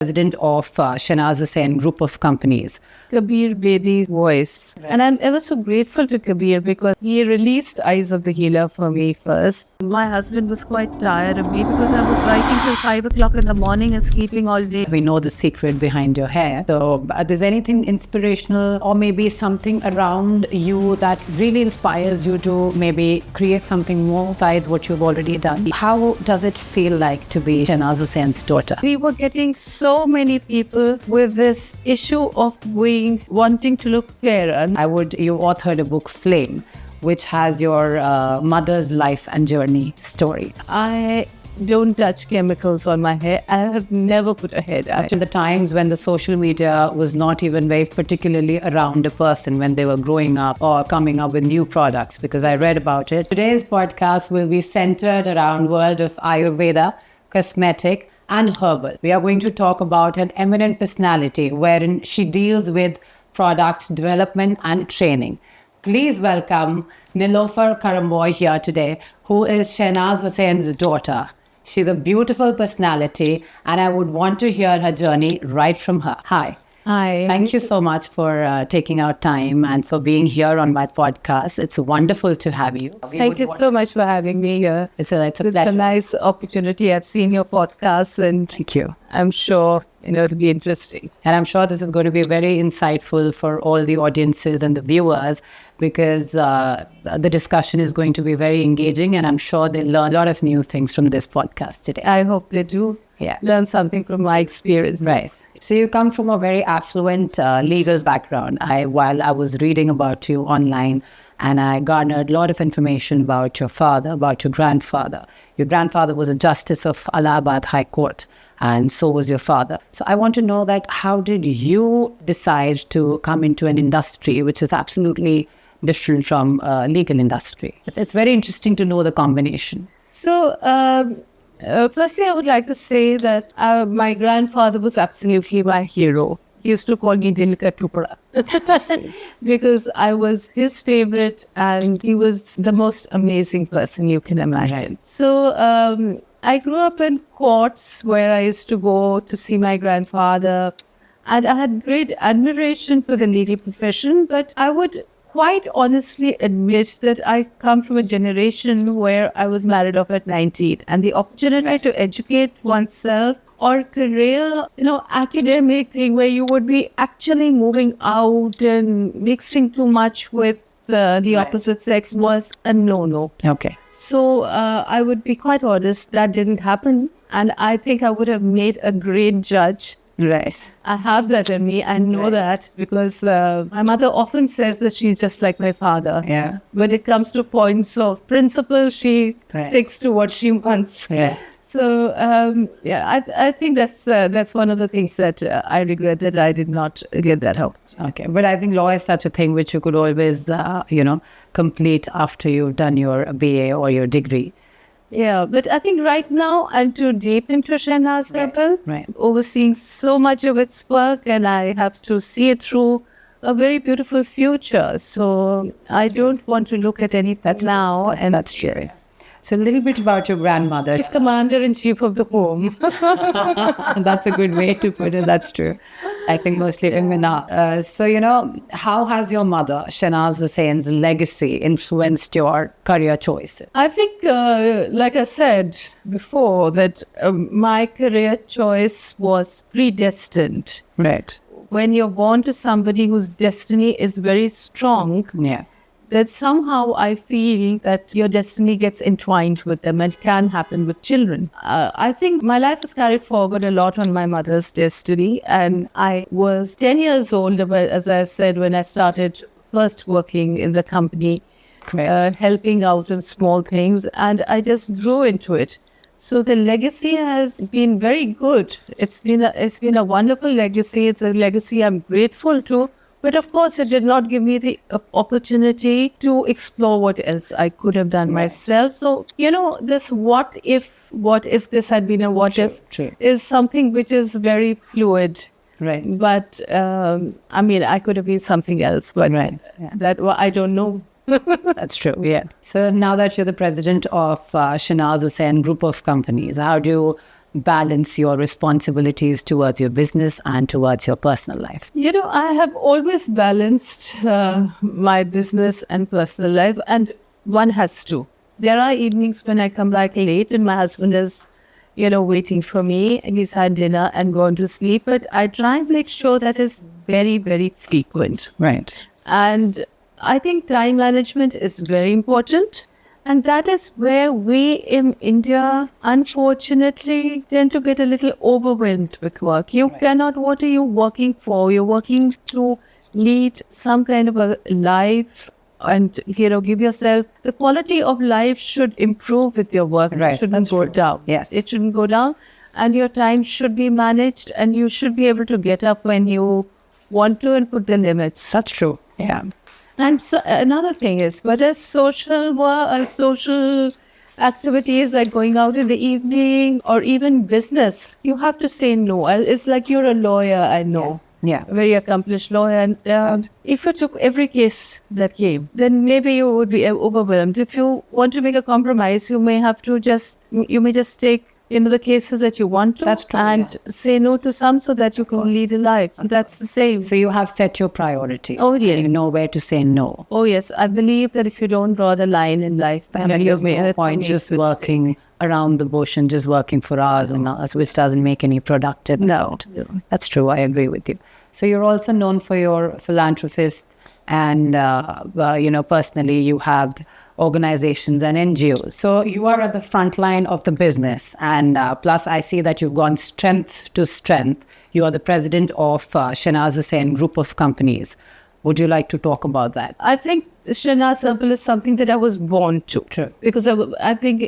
president of Shanaz Hussain Group of Companies. Kabir Bedi's voice. Right. And I'm ever so grateful to Kabir because he released Eyes of the Healer for me first. My husband was quite tired of me because I was writing till 5 o'clock in the morning and sleeping all day. We know the secret behind your hair. So there's anything inspirational or maybe something around you that really inspires you to maybe create something more besides what you've already done? How does it feel like to be Shanaz Hussain's daughter? We were getting so many people with this issue of wanting to look fairer. You authored a book, Flame, which has your mother's life and journey story. I don't touch chemicals on my hair. I have never put a hair dye. In the times when the social media was not even very particularly around a person when they were growing up or coming up with new products, because I read about it. Today's podcast will be centered around world of Ayurveda, cosmetic, and herbal. We are going to talk about an eminent personality wherein she deals with product development and training. Please welcome Nilofer Karamboy here today, who is Shanaz Hussain's daughter. She's a beautiful personality and I would want to hear her journey right from her. Hi. Hi. Thank you so much for taking out time and for being here on my podcast. It's wonderful to have you. Thank you so much for having me here. It's a nice opportunity. I've seen your podcast and thank you. I'm sure it'll be interesting. And I'm sure this is going to be very insightful for all the audiences and the viewers because the discussion is going to be very engaging and I'm sure they'll learn a lot of new things from this podcast today. I hope they do. Yeah. Learn something from my experience. Right. So you come from a very affluent legal background. While I was reading about you online and I garnered a lot of information about your father, about your grandfather. Your grandfather was a justice of Allahabad High Court and so was your father. So I want to know that how did you decide to come into an industry which is absolutely different from legal industry? It's very interesting to know the combination. So, firstly, I would like to say that my grandfather was absolutely my hero. He used to call me Dilka Tupra because I was his favorite and he was the most amazing person you can imagine. Right. So I grew up in courts where I used to go to see my grandfather and I had great admiration for the legal profession, but I would quite honestly admit that I come from a generation where I was married off at 19 and the opportunity to educate oneself or career, academic thing where you would be actually moving out and mixing too much with the opposite sex was a no-no. Okay. So I would be quite honest, that didn't happen. And I think I would have made a great judge. Right. I have that in me. I know that because my mother often says that she's just like my father. Yeah. When it comes to points of principle, she sticks to what she wants. Yeah. So, I think that's one of the things that I regret that I did not get that help. Okay. But I think law is such a thing which you could always, complete after you've done your BA or your degree. Yeah, but I think right now I'm too deep into Shanaz level, overseeing so much of its work and I have to see it through a very beautiful future. So I don't want to look at anything now. And that's true. So a little bit about your grandmother. She's commander-in-chief of the home. That's a good way to put it. That's true. I think mostly women are. So, how has your mother, Shanaz Hussain's legacy influenced your career choices? I think, like I said before, that my career choice was predestined. Right. When you're born to somebody whose destiny is very strong, that somehow I feel that your destiny gets entwined with them and can happen with children. I think my life has carried forward a lot on my mother's destiny. And I was 10 years old, as I said, when I started first working in the company, helping out in small things. And I just grew into it. So the legacy has been very good. It's been a wonderful legacy. It's a legacy I'm grateful to. But of course, it did not give me the opportunity to explore what else I could have done myself. So, this what if this had been a what if is something which is very fluid. Right. But, I could have been something else, but that I don't know. That's true, yeah. So now that you're the president of Shanaz Hussain Group of Companies, how do you balance your responsibilities towards your business and towards your personal life? I have always balanced my business and personal life, and one has to. There are evenings when I come back late and my husband is, waiting for me, and he's had dinner and gone to sleep. But I try and make sure that is very, very frequent. Right. And I think time management is very important. And that is where we in India, unfortunately, tend to get a little overwhelmed with work. You cannot, what are you working for? You're working to lead some kind of a life and, give yourself, the quality of life should improve with your work. Right. It shouldn't go down. Yes. It shouldn't go down. And your time should be managed, and you should be able to get up when you want to and put the limits. That's true. Yeah. And so another thing is, whether social work, social activities like going out in the evening or even business, you have to say no. It's like you're a lawyer, I know. Yeah. A very accomplished lawyer. And if you took every case that came, then maybe you would be overwhelmed. If you want to make a compromise, you may just take the cases that you want to. That's true, and say no to some so that you can lead a life. So that's the same. So you have set your priority. Oh, yes. You know where to say no. Oh, yes. I believe that if you don't draw the line in life, then There's no point just working around the bush and just working for hours and hours, which doesn't make any productive. No. That's true. I agree with you. So you're also known for your philanthropist, and personally you have organizations and NGOs. So you are at the front line of the business, and plus I see that you've gone strength to strength. You are the president of Shehnaz Hussain Group of Companies. Would you like to talk about that? I think Shehnaz Herbal is something that I was born to. True. Because I think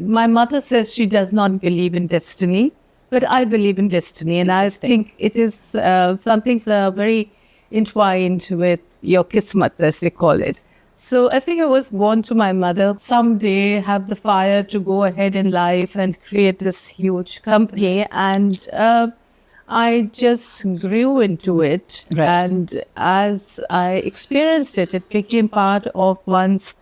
my mother says she does not believe in destiny, but I believe in destiny. And I think it is some things are very entwined with your kismat, as they call it. So I think I was born to my mother. Someday have the fire to go ahead in life and create this huge company. And I just grew into it. Right. And as I experienced it, it became part of one's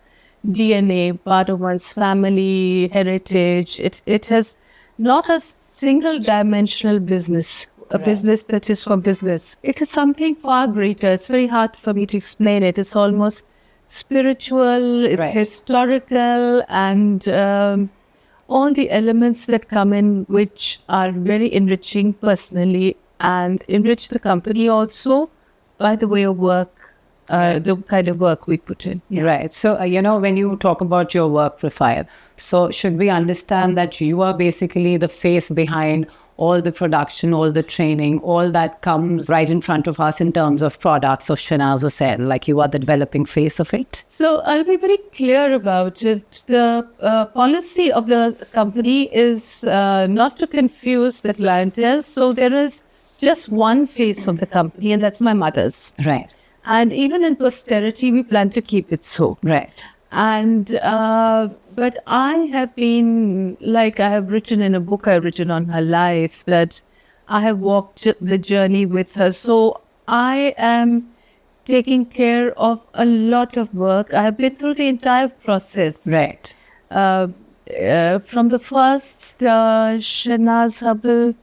DNA, part of one's family heritage. It has not a single dimensional business. A business that is for business. It is something far greater. It's very hard for me to explain it. It's almost spiritual, it's historical, and all the elements that come in, which are very enriching personally and enrich the company also by the way of work, the kind of work we put in. Yeah. Right. So, when you talk about your work profile, so should we understand that you are basically the face behind all the production, all the training, all that comes right in front of us in terms of products of Shehnaz Hussain, like you are the developing face of it? So I'll be very clear about it. The policy of the company is not to confuse the clientele. So there is just one face of the company, and that's my mother's. Right. And even in posterity, we plan to keep it so. Right. And but I have been, like I have written in a book I've written on her life, that I have walked the journey with her. So I am taking care of a lot of work. I have been through the entire process. Right. From the first Shehnaz Herbal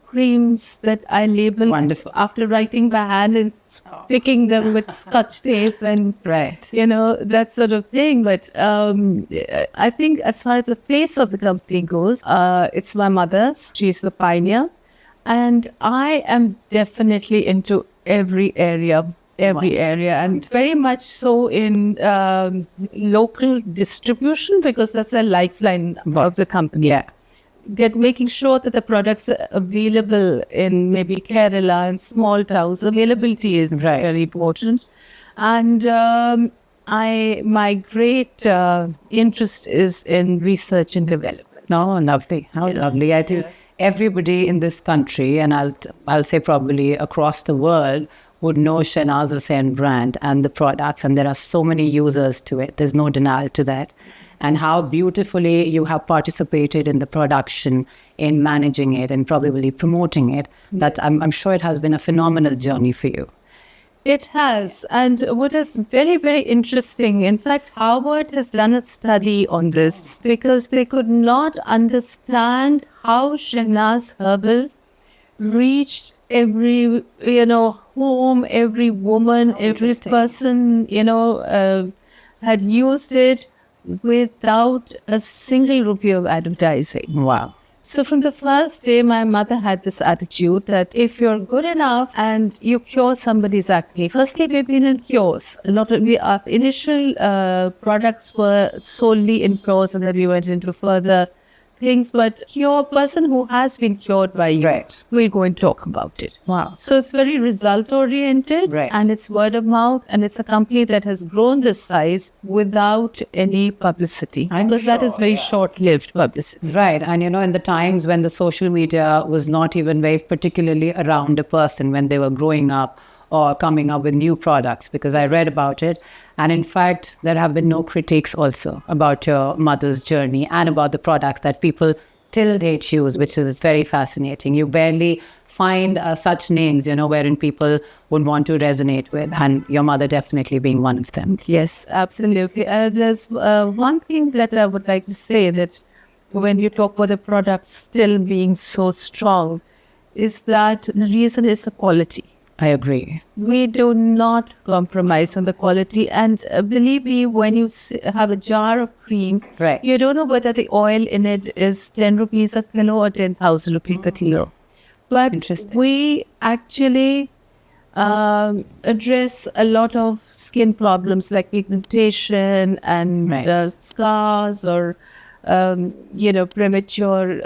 creams that I label. Wonderful. After writing by hand and sticking them with scotch tape and, that sort of thing. But I think as far as the face of the company goes, it's my mother's. She's the pioneer. And I am definitely into every area, and very much so in local distribution, because that's a lifeline of the company. Yeah. Making sure that the products are available in maybe Kerala and small towns. Availability is very important. And my great interest is in research and development. No, lovely. How lovely. I think everybody in this country, and I'll say probably across the world, would know Shehnaz Hussain brand and the products, and there are so many users to it. There's no denial to that. And how beautifully you have participated in the production, in managing it, and probably promoting it. That I'm sure it has been a phenomenal journey for you. It has. And what is very, very interesting, in fact, Harvard has done a study on this because they could not understand how Shehnaz Herbal reached every, home, every woman, every person, had used it without a single rupee of advertising. Wow. So from the first day, my mother had this attitude that if you're good enough and you cure somebody's acne, firstly, we've been in cures. A lot of our initial products were solely in cures, and then we went into further things. But your person who has been cured by you, Right. we'll go and talk about it. Wow. So it's very result oriented, Right. and it's word of mouth, and it's a company that has grown this size without any publicity, because that is very short-lived publicity. Right. And in the times when the social media was not even very particularly around a person when they were growing up or coming up with new products, because I read about it. And in fact, there have been no critiques also about your mother's journey and about the products that people till date choose, which is very fascinating. You barely find such names, wherein people would want to resonate with, and your mother definitely being one of them. Yes, absolutely. There's one thing that I would like to say, that when you talk about the products still being so strong, is that the reason is the quality. I agree. We do not compromise on the quality. And believe me, when you have a jar of cream, Right. you don't know whether the oil in it is 10 rupees a kilo or 10,000 rupees a kilo. But Interesting. we actually address a lot of skin problems like pigmentation and Right. scars or, premature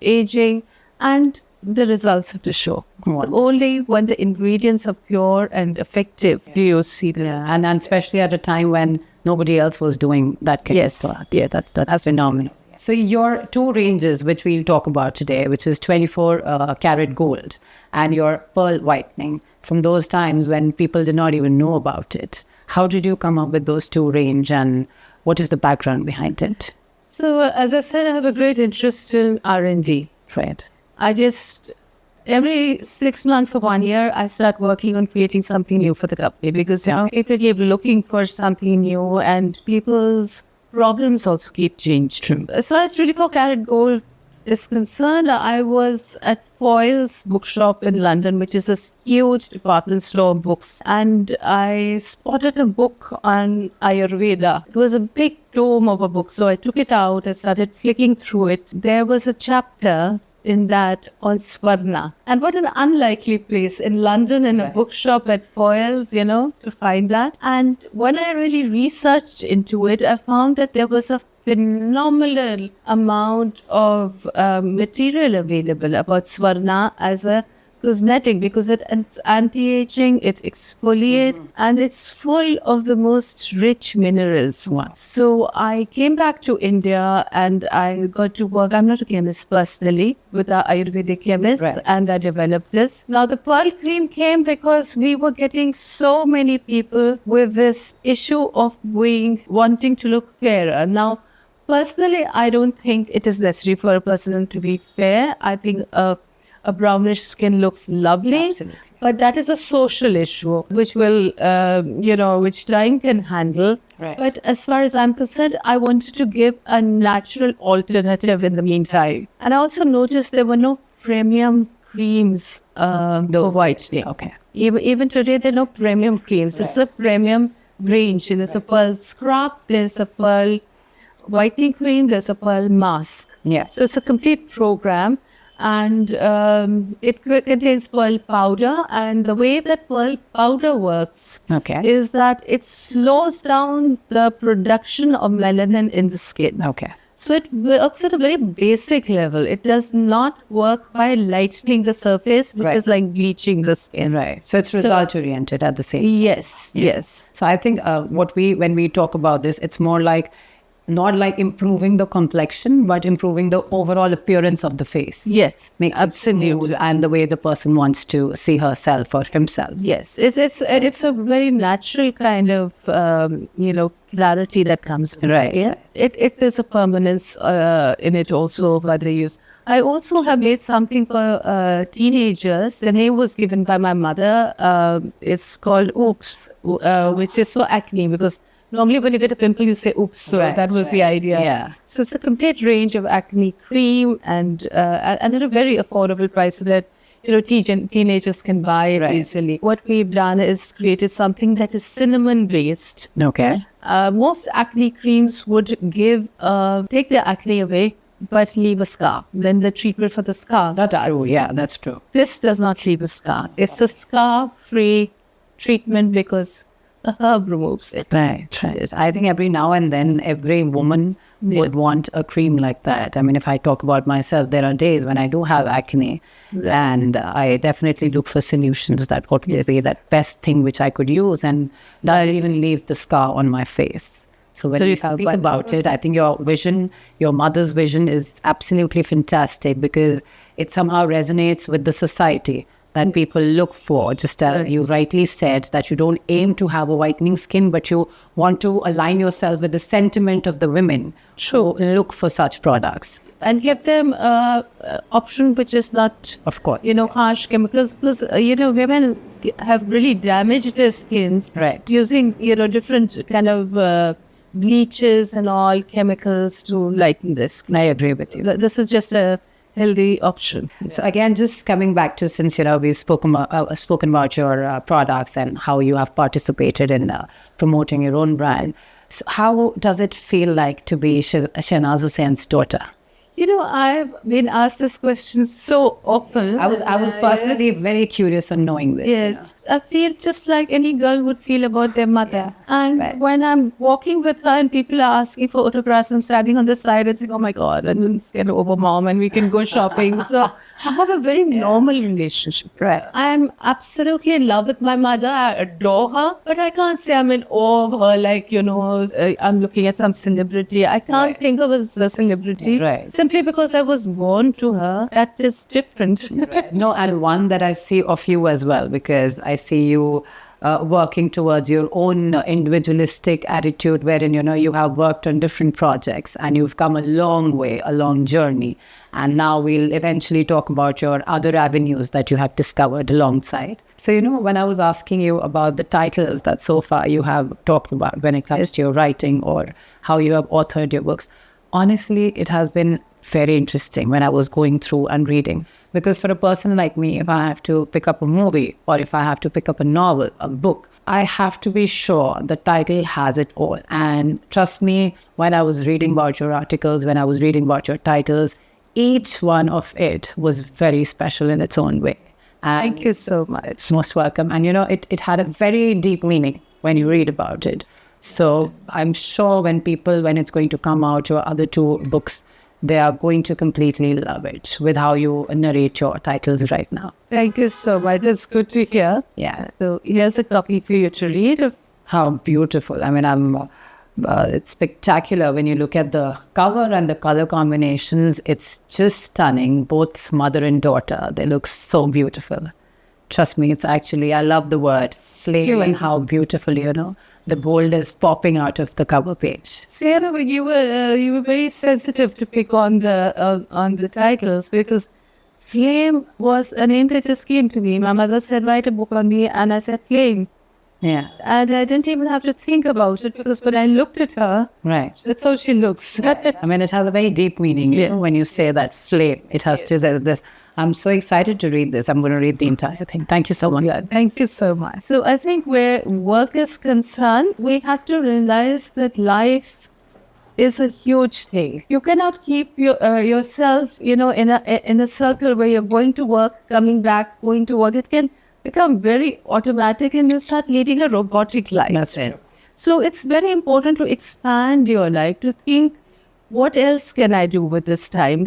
aging. And the results have to show. So only when the ingredients are pure and effective do you see the results. And especially at a time when nobody else was doing that kind Yes. of product. Yeah, that's phenomenal. So your two ranges, which we'll talk about today, which is 24 karat gold and your pearl whitening, from those times when people did not even know about it. How did you come up with those two range, and what is the background behind it? So as I said, I have a great interest in R&D. Right. I just, every 6 months or 1 year, I start working on creating something new for the company, because people keep looking for something new and people's problems also keep changing. As far as 24 karat gold is concerned, I was at Foyle's bookshop in London, which is a huge department store of books, and I spotted a book on Ayurveda. It was a big tome of a book, so I took it out and started flicking through it. There was a chapter in that on Swarna. And what an unlikely place in London, in a bookshop at Foyle's, to find that. And when I really researched into it, I found that there was a phenomenal amount of material available about Swarna as a cosmetic, because it's anti-aging, it exfoliates, and it's full of the most rich minerals. So I came back to India and I got to work. I'm not a chemist personally, with our Ayurvedic chemist, and I developed this. Now the pearl cream came because we were getting so many people with this issue of wanting to look fairer. Now, personally, I don't think it is necessary for a person to be fair. I think a brownish skin looks lovely. Absolutely. But that is a social issue, which will, which time can handle. Right. But as far as I'm concerned, I wanted to give a natural alternative in the meantime. And I also noticed there were no premium creams for whitening. Okay. Even today, there are no premium creams. It's a premium range. There's a pearl scrub, there's a pearl whitening cream, there's a pearl mask. Yeah. So it's a complete program. And it contains pearl powder, and the way that pearl powder works is that it slows down the production of melanin in the skin. Okay. So it works at a very basic level. It does not work by lightening the surface, which is like bleaching the skin. Right. So it's result oriented at the same time. Yes. So I think when we talk about this, it's more like not like improving the complexion, but improving the overall appearance of the face. Yes, Make absolutely. and the way the person wants to see herself or himself. Yes, it's a very natural kind of clarity that comes with Right. it. There's a permanence in it also, whether you use I also have made something for teenagers. The name was given by my mother. It's called Oops, which is for acne, because normally when you get a pimple, you say oops. So that was the idea. Yeah. So it's a complete range of acne cream and at a very affordable price, so that teenagers can buy it easily. What we've done is created something that is cinnamon based. Okay. Most acne creams would take the acne away, but leave a scar. Then the treatment for the scar That's starts. true. Yeah, that's true. This does not leave a scar. It's a scar-free treatment because the herb removes it. Right. I think every now and then, every woman would want a cream like that. I mean, if I talk about myself, there are days when I do have acne, and I definitely look for solutions that would be that best thing which I could use, and that even leave the scar on my face. So when you speak about it, I think your vision, your mother's vision, is absolutely fantastic, because it somehow resonates with the society that people look for. Just as you rightly said, that you don't aim to have a whitening skin, but you want to align yourself with the sentiment of the women who look for such products. And give them option which is not, of course, harsh chemicals, because women have really damaged their skins using different kind of bleaches and all chemicals to lighten the skin. I agree with you. This is just a healthy option. So again, just coming back to, since we've spoken about your products and how you have participated in promoting your own brand. So how does it feel like to be Shehnaz Hussein's daughter? I've been asked this question so often. I was personally very curious on knowing this. Yes, I feel just like any girl would feel about their mother. And when I'm walking with her and people are asking for autographs, I'm standing on the side and saying, oh my God, and then get over mom and we can go shopping. So I have a very normal relationship. I'm absolutely in love with my mother. I adore her, but I can't say I'm in awe of her like, I'm looking at some celebrity. I can't think of her as a celebrity. Simply because I was born to her. That is different. No, and one that I see of you as well, because I see you working towards your own individualistic attitude, wherein you have worked on different projects and you've come a long way, a long journey. And now we'll eventually talk about your other avenues that you have discovered alongside. So, when I was asking you about the titles that so far you have talked about when it comes to your writing or how you have authored your books, honestly, it has been very interesting when I was going through and reading. Because for a person like me, if I have to pick up a movie or if I have to pick up a novel, a book, I have to be sure the title has it all. And trust me, when I was reading about your articles, when I was reading about your titles, each one of it was very special in its own way. And thank you so much. Most welcome. And it had a very deep meaning when you read about it. So I'm sure when it's going to come out, your other two books, they are going to completely love it with how you narrate your titles right now. Thank you so much. That's good to hear. Yeah. So here's a copy for you to read. How beautiful. I mean, it's spectacular when you look at the cover and the color combinations. It's just stunning. Both mother and daughter, they look so beautiful. Trust me, it's actually, I love the word flame and how beautiful, the gold is popping out of the cover page. So, you were very sensitive to pick on the titles, because Flame was a name that just came to me. My mother said, write a book on me, and I said, Flame. Yeah. And I didn't even have to think about it, because when I looked at her, that's how she looks. I mean, it has a very deep meaning, when you say that flame. It has to say this. I'm so excited to read this. I'm going to read the entire thing. Thank you so much. Yeah, thank you so much. So I think where work is concerned, we have to realize that life is a huge thing. You cannot keep yourself, in a circle where you're going to work, coming back, going to work. It can become very automatic and you start leading a robotic life. That's it. So it's very important to expand your life, to think, what else can I do with this time?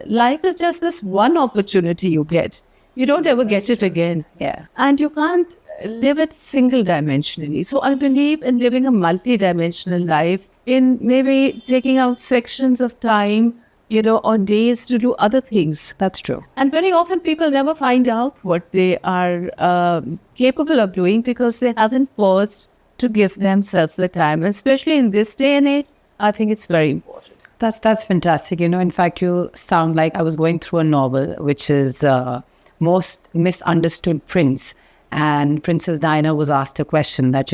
Life is just this one opportunity you get. You don't ever get it again. Yeah. And you can't live it single-dimensionally. So I believe in living a multi-dimensional life, in maybe taking out sections of time, or days to do other things. That's true. And very often people never find out what they are capable of doing because they haven't paused to give themselves the time. Especially in this day and age, I think it's very important. That's fantastic. In fact, you sound like I was going through a novel, which is Most Misunderstood Prince. And Princess Diana was asked a question that,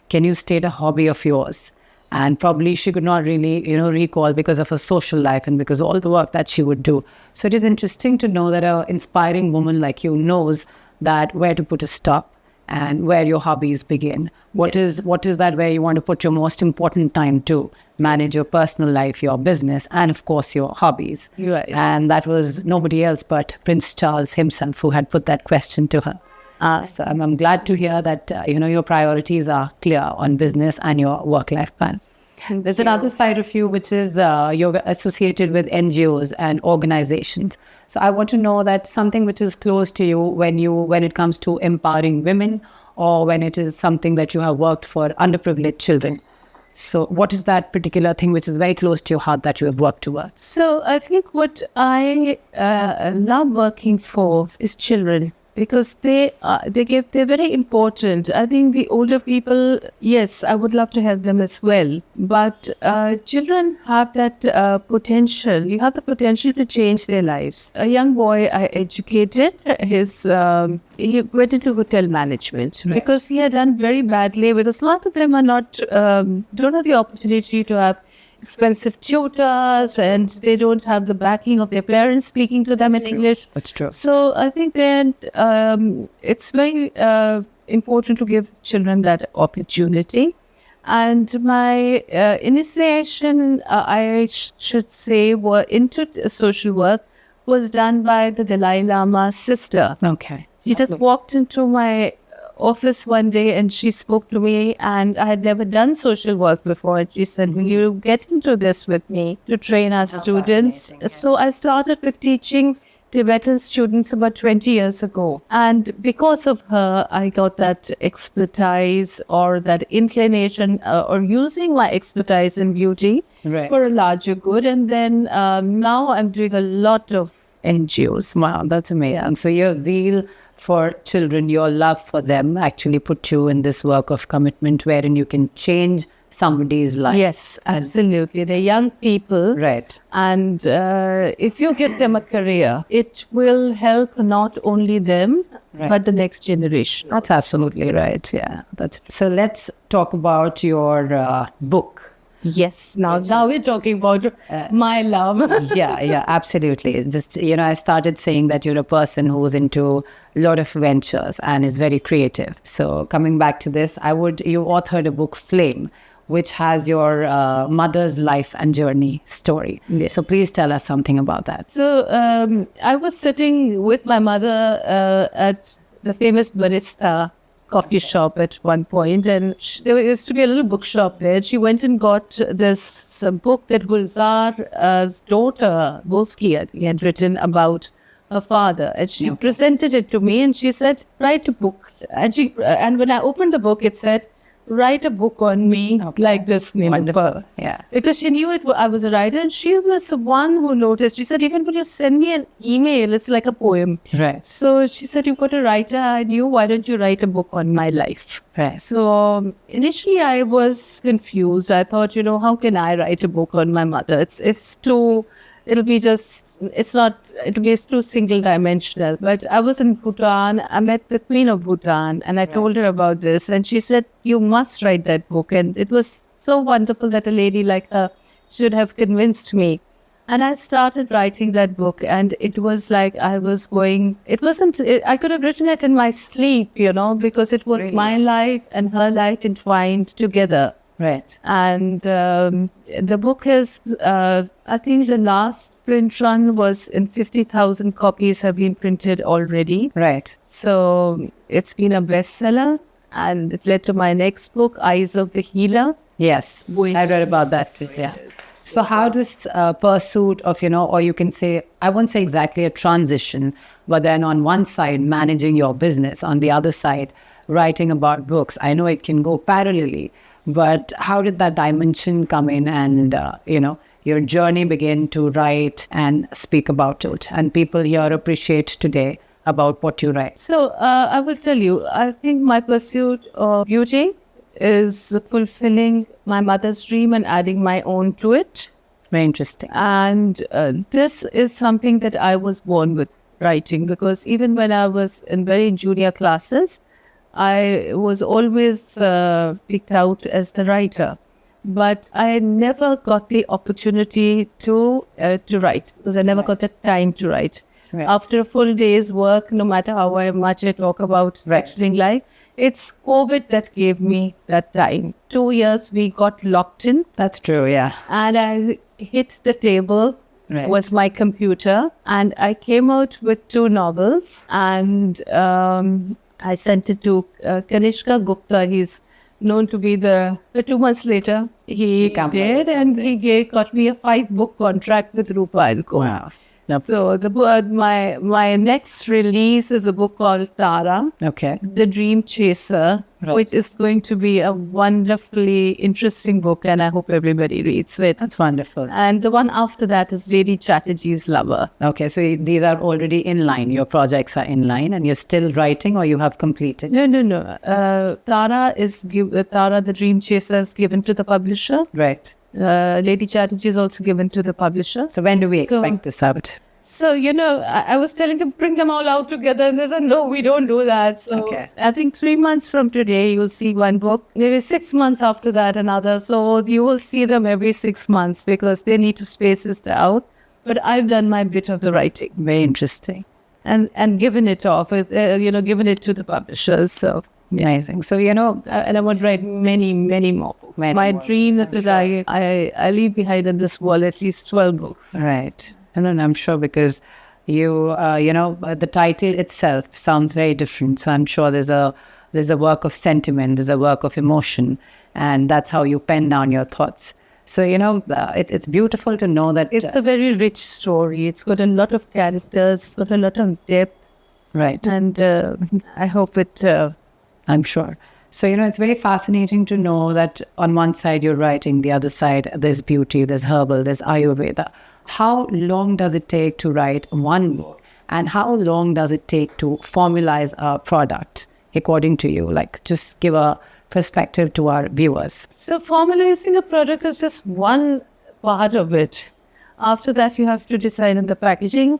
can you state a hobby of yours? And probably she could not really, recall because of her social life and because all the work that she would do. So it is interesting to know that an inspiring woman like you knows that where to put a stop and where your hobbies begin. What is that where you want to put your most important time to manage your personal life, your business, and of course your hobbies. Right. And that was nobody else but Prince Charles himself who had put that question to her. So I'm glad to hear that, your priorities are clear on business and your work-life plan. There's another side of you, which is you're associated with NGOs and organizations. So I want to know that something which is close to you when it comes to empowering women, or when it is something that you have worked for underprivileged children. So what is that particular thing which is very close to your heart that you have worked towards? So I think what I love working for is children, because they're very important. I think the older people, yes, I would love to help them as well. But children have that potential. You have the potential to change their lives. A young boy I educated, he went into hotel management because he had done very badly. Because a lot of them are don't have the opportunity to have expensive tutors, and they don't have the backing of their parents speaking to them in English. That's true. So I think then it's very important to give children that opportunity. And my initiation, I should say, into social work was done by the Dalai Lama's sister. Okay. She just walked into my office one day and she spoke to me, and I had never done social work before, and she said, will you get into this with me to train our students? So I started with teaching Tibetan students about 20 years ago, and because of her I got that expertise, or that inclination, or using my expertise in beauty for a larger good. And then now I'm doing a lot of NGOs. Wow, that's amazing. Yeah. So your zeal for children, your love for them actually put you in this work of commitment wherein you can change somebody's life. Yes, absolutely. They're young people. Right. And if you give them a career, it will help not only them, but the next generation. That's absolutely right. Yeah. So let's talk about your book. Yes. Now we're talking about my love. Yeah, absolutely. Just, I started saying that you're a person who's into a lot of ventures and is very creative. So coming back to this, you authored a book, Flame, which has your mother's life and journey story. Yes. So please tell us something about that. So I was sitting with my mother at the famous Barista coffee shop at one point, and there used to be a little bookshop there. She went and got this book that Gulzar's daughter, Boski, had written about her father, and she presented it to me, and she said, write a book. And when I opened the book, it said, write a book on me like this. Wonderful. Yeah. Because she knew I was a writer, and she was the one who noticed. She said, even when you send me an email, it's like a poem. Right. So she said, you've got a writer. I knew, why don't you write a book on my life? Right. So initially I was confused. I thought, how can I write a book on my mother? It'll be too single dimensional. But I was in Bhutan. I met the Queen of Bhutan, and I told her about this, and she said, you must write that book. And it was so wonderful that a lady like her should have convinced me. And I started writing that book, and it was like I could have written it in my sleep, because it was my life and her life entwined together. Right. And the book is, I think the last print run was in 50,000 copies have been printed already. Right. So it's been a bestseller, and it led to my next book, Eyes of the Healer. Yes, I read about that too. Yeah. So how does pursuit of, or you can say, I won't say exactly a transition, but then on one side, managing your business, on the other side, writing about books. I know it can go parallelly, but how did that dimension come in and, your journey begin to write and speak about it? And people here appreciate today about what you write. So I will tell you, I think my pursuit of beauty is fulfilling my mother's dream and adding my own to it. Very interesting. And this is something that I was born with, writing, because even when I was in very junior classes, I was always picked out as the writer. But I never got the opportunity to write, because I never got the time to write. Right. After a full day's work, no matter how much I talk about something like, it's COVID that gave me that time. 2 years we got locked in. That's true, yeah. And I hit the table with my computer, and I came out with 2 novels, and I sent it to Kanishka Gupta. He's known to be the 2 months later, he did, and he got me a 5-book contract with Rupa & Co. Wow. So my next release is a book called Tara, The Dream Chaser, which is going to be a wonderfully interesting book, and I hope everybody reads it. That's wonderful. And the one after that is Lady Chatterjee's Lover. Okay, so these are already in line. Your projects are in line, and you're still writing, or you have completed? No. Tara, The Dream Chaser is given to the publisher. Right. Lady Chatterjee is also given to the publisher. So when do we expect this out? So, I was telling them, bring them all out together, and they said, no, we don't do that. So I think 3 months from today, you'll see one book. Maybe 6 months after that, another. So you will see them every 6 months, because they need to space this out. But I've done my bit of the writing. Very interesting. And given it off, given it to the publishers. So amazing. So, and I want to write many, many more books. My dream is that I leave behind in this world at least 12 books. Right. And I'm sure, because the title itself sounds very different. So I'm sure there's a work of sentiment, there's a work of emotion, and that's how you pen down your thoughts. So, it's beautiful to know that... It's a very rich story. It's got a lot of characters, it's got a lot of depth. Right. And I hope it... I'm sure. So, it's very fascinating to know that on one side you're writing, the other side there's beauty, there's herbal, there's Ayurveda. How long does it take to write one book? And how long does it take to formalize a product, according to you? Like, just give a perspective to our viewers. So formalizing a product is just one part of it. After that, you have to decide on the packaging.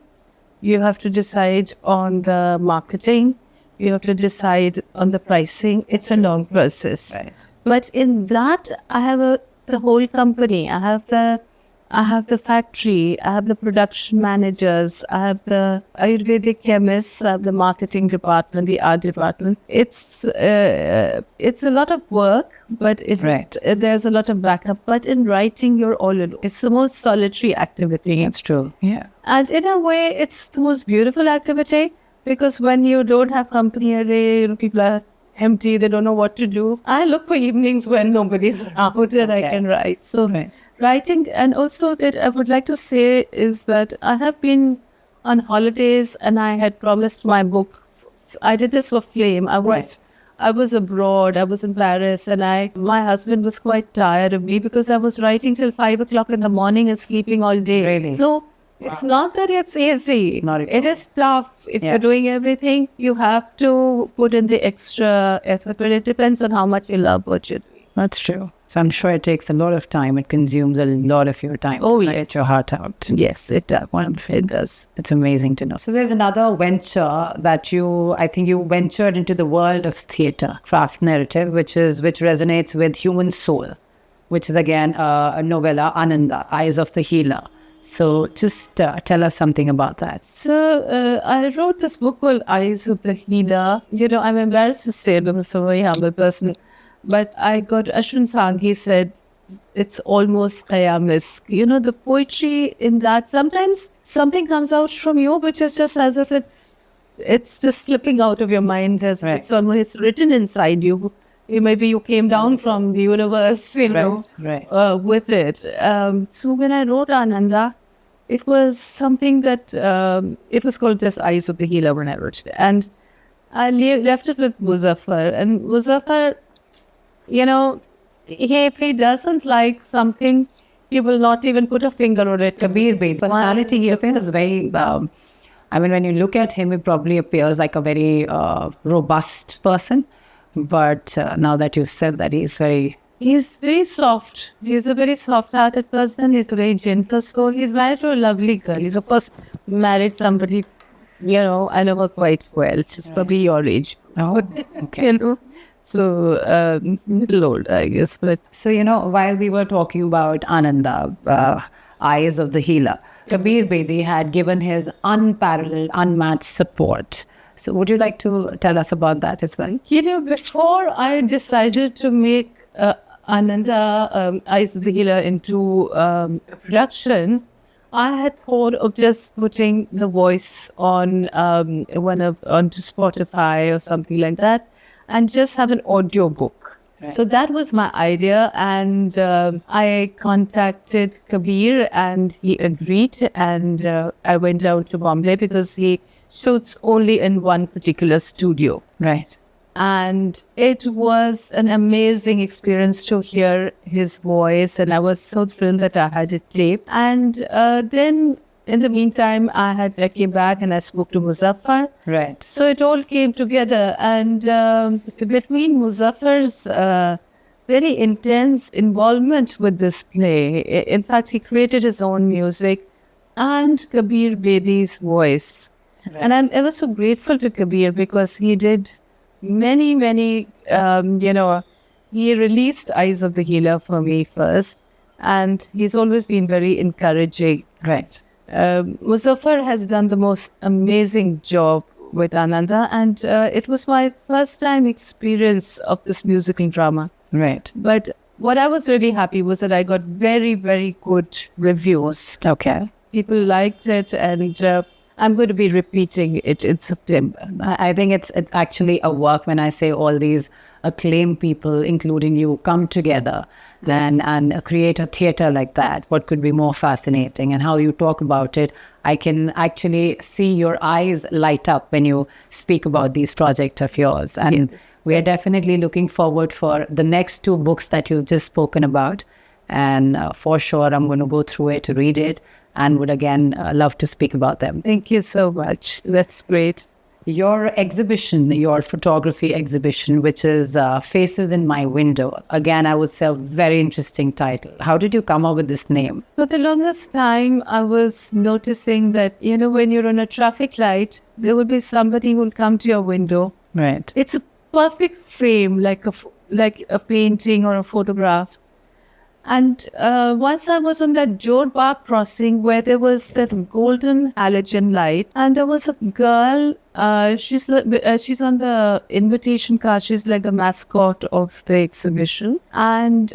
You have to decide on the marketing. You have to decide on the pricing. It's a long process. Right. But in that, I have the whole company. I have the factory, I have the production managers, I have the Ayurvedic chemists, I have the marketing department, the art department. It's a lot of work, but there's a lot of backup. But in writing, you're all alone. It's the most solitary activity. That's true. Yeah. And in a way, it's the most beautiful activity, because when you don't have company a day, people are empty, they don't know what to do. I look for evenings when nobody's around and I can write. So writing, and also that I would like to say is that I have been on holidays and I had promised my book. I did this for Flame. I was abroad, I was in Paris, and my husband was quite tired of me because I was writing till 5 o'clock in the morning and sleeping all day. Really? So it's not that it's easy. It is tough. If you're doing everything, you have to put in the extra effort, but it depends on how much you love what you're doing. That's true. So I'm sure it takes a lot of time. It consumes a lot of your time. Oh, to yes. Get your heart out. Yes, it does. Wonderful. It does. It's amazing to know. So there's another venture that I think you ventured into the world of theatre, craft narrative, which resonates with human soul, which is again a novella, Ananda, Eyes of the Healer. So just tell us something about that. So I wrote this book called Eyes of the Healer. I'm embarrassed to say it, I'm a very humble person. But I got Ashwin Sanghi said, it's almost Khayyam-esque. The poetry in that, sometimes something comes out from you, which is just as if it's just slipping out of your mind. It's almost written inside you. Maybe you came down from the universe, with it. So when I wrote Ananda, it was something that, it was called just Eyes of the Healer when I wrote it. And I left it with Muzaffar. And Muzaffar, if he doesn't like something, he will not even put a finger on it. Kabir Bey, personality he appears very, when you look at him, he probably appears like a very robust person. But now that you've said that, he's very He's very soft. He's a very soft-hearted person. He's a very gentle soul. He's married to a lovely girl. He's, of course, married somebody, I know her quite well. She's probably your age. Oh, okay. So, little older, I guess. But So, while we were talking about Ananda, Eyes of the Healer, Kabir Bedi had given his unparalleled, unmatched support. So would you like to tell us about that as well? Before I decided to make Ananda, Eyes of the Healer into a production, I had thought of just putting the voice on onto Spotify or something like that, and just have an audio book. Right. So that was my idea, and I contacted Kabir, and he agreed, and I went down to Bombay because he shoots only in one particular studio. Right. And it was an amazing experience to hear his voice, and I was so thrilled that I had it taped. And then, in the meantime, I came back and I spoke to Muzaffar. Right. So it all came together, and between Muzaffar's very intense involvement with this play, in fact, he created his own music, and Kabir Bedi's voice. Right. And I'm ever so grateful to Kabir because he did many, he released Eyes of the Healer for me first, and he's always been very encouraging. Right. Muzaffar has done the most amazing job with Ananda, and it was my first time experience of this musical drama. Right. But what I was really happy was that I got very, very good reviews. Okay. People liked it, and I'm going to be repeating it in September. I think it's actually a work when I say all these acclaimed people, including you, come together and create a theater like that. What could be more fascinating? And how you talk about it, I can actually see your eyes light up when you speak about these projects of yours. And we are definitely looking forward for the next two books that you've just spoken about. And for sure, I'm going to go through it, read it, and would again love to speak about them. Thank you so much. That's great. Your exhibition, your photography exhibition, which is Faces in My Window. Again, I would say a very interesting title. How did you come up with this name? For the longest time, I was noticing that, when you're on a traffic light, there will be somebody who will come to your window. Right. It's a perfect frame, like a painting or a photograph. And once I was on that Jodh Bagh crossing where there was that golden halogen light, and there was a girl, she's on the invitation card, she's like the mascot of the exhibition. And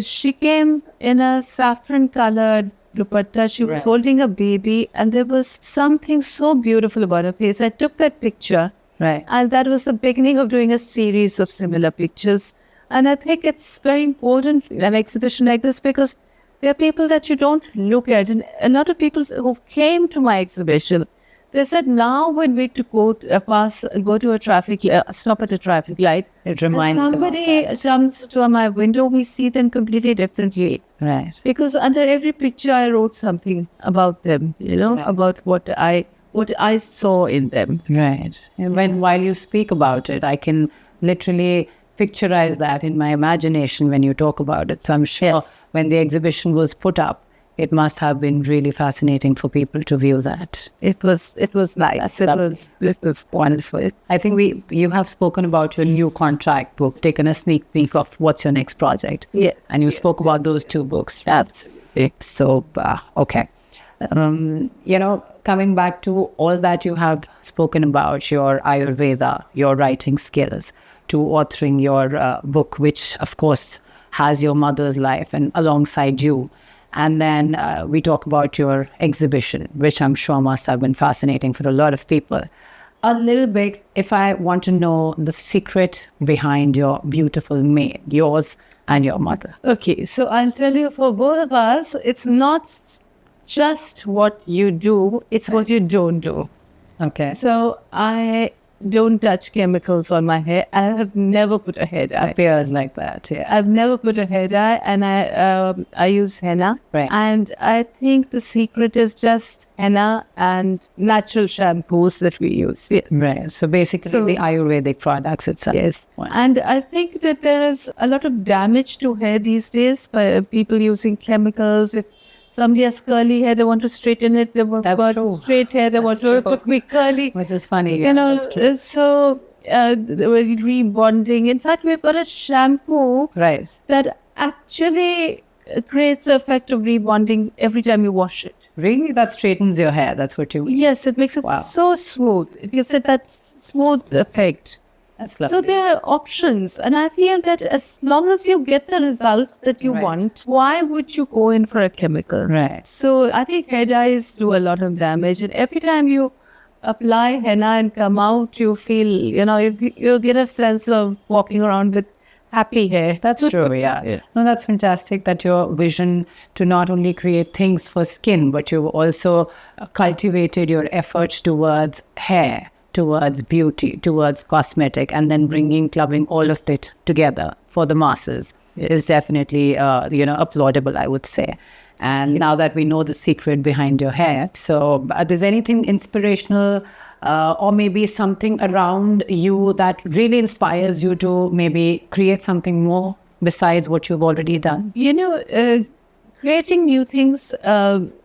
she came in a saffron colored dupatta. She was holding a baby, and there was something so beautiful about her face. I took that picture, and that was the beginning of doing a series of similar pictures. And I think it's very important in an exhibition like this because there are people that you don't look at. And a lot of people who came to my exhibition, they said now when we go to a stop at a traffic light, it reminds them of somebody comes to my window, we see them completely differently. Right. Because under every picture I wrote something about them, about what I saw in them. Right. And while you speak about it, I can literally picturize that in my imagination when you talk about it. So I'm sure when the exhibition was put up, it must have been really fascinating for people to view that. It was nice. It was wonderful. I think you have spoken about your new contract book, taken a sneak peek of what's your next project. Yes. And you spoke about those two books. Absolutely. So, okay. Coming back to all that you have spoken about, your Ayurveda, your writing skills, to authoring your book, which of course has your mother's life and alongside you. And then we talk about your exhibition, which I'm sure must have been fascinating for a lot of people. A little bit, if I want to know the secret behind your beautiful maid, yours and your mother. Okay, so I'll tell you, for both of us, it's not just what you do, it's what you don't do. Okay. So I don't touch chemicals on my hair. I have never put a hair dye. Appears like that, yeah. I've never put a hair dye, and I use henna. Right. And I think the secret is just henna and natural shampoos that we use. Yes. Right. So basically the Ayurvedic products itself. Yes. Wow. And I think that there is a lot of damage to hair these days by people using chemicals. If somebody has curly hair, they want to straighten it. They want straight hair, they want to be curly. Which is funny. You know, so rebonding. In fact, we've got a shampoo that actually creates the effect of rebonding every time you wash it. Really? That straightens your hair. That's what you mean? Yes, it makes it so smooth. It gives it that smooth effect. That's lovely. So there are options, and I feel that as long as you get the result that you want, why would you go in for a chemical? Right. So I think hair dyes do a lot of damage, and every time you apply henna and come out, you feel, you get a sense of walking around with happy hair. That's true, yeah. No, that's fantastic that your vision to not only create things for skin, but you've also cultivated your efforts towards hair, towards beauty, towards cosmetic, and then clubbing all of it together for the masses is definitely, applaudable, I would say. And now that we know the secret behind your hair, so there's anything inspirational or maybe something around you that really inspires you to maybe create something more besides what you've already done? Creating new things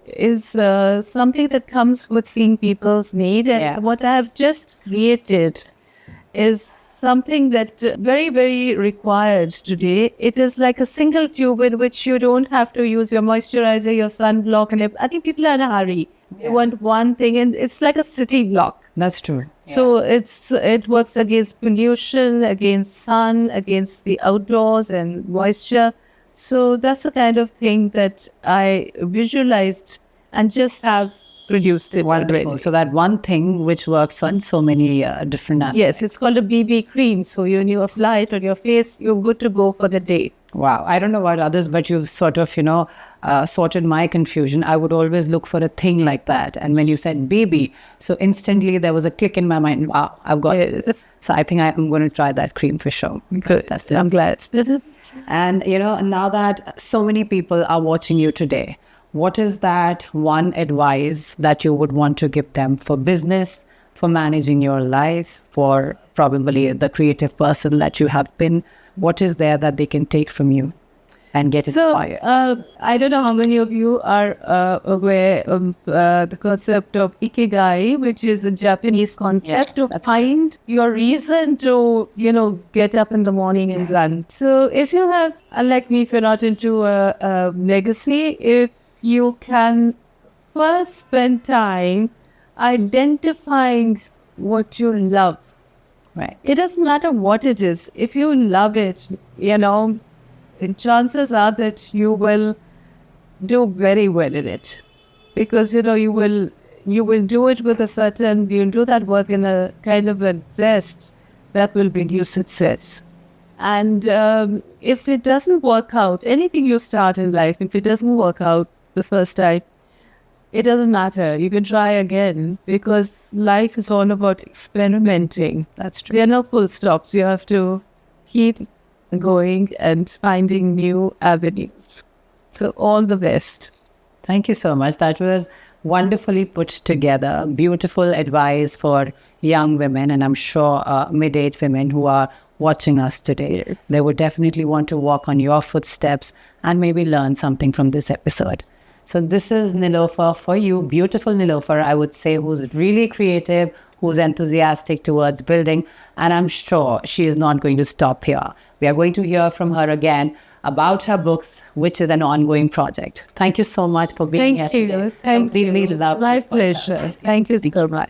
is something that comes with seeing people's need. And what I have just created is something that very, very required today. It is like a single tube in which you don't have to use your moisturizer, your sunblock, and I think people are in a hurry. They want one thing, and it's like a city block. That's true. So it works against pollution, against sun, against the outdoors and moisture. So that's the kind of thing that I visualized and just have produced it. Wonderful. So that one thing which works on so many different aspects. Yes, it's called a BB cream. So when you apply it on your face, you're good to go for the day. Wow. I don't know about others, but you've sort of, sorted my confusion. I would always look for a thing like that. And when you said BB, so instantly there was a click in my mind. Wow, I've got it. So I think I'm going to try that cream for sure. Good. I'm glad. And, now that so many people are watching you today, what is that one advice that you would want to give them for business, for managing your life, for probably the creative person that you have been? What is there that they can take from you and get inspired? I don't know how many of you are aware of the concept of Ikigai, which is a Japanese concept to find your reason to, get up in the morning and run. So if you have, unlike me, if you're not into a legacy, if you can first spend time identifying what you love. Right. It doesn't matter what it is. If you love it, the chances are that you will do very well in it, because you will do it with you'll do that work in a kind of a zest that will produce success. And if it doesn't work out, anything you start in life, if it doesn't work out the first time, it doesn't matter. You can try again, because life is all about experimenting. That's true. There are no full stops. You have to keep going and finding new avenues. So all the best. Thank you so much. That was wonderfully put together. Beautiful advice for young women, and I'm sure mid-age women who are watching us today. Yes. They would definitely want to walk on your footsteps and maybe learn something from this episode. So this is Nilofer for you, beautiful Nilofer, I would say, who's really creative, who's enthusiastic towards building, and I'm sure she is not going to stop here. We are going to hear from her again about her books, which is an ongoing project. Thank you so much for being here today. Thank you. Completely love My this podcast. pleasure. Thank you so much.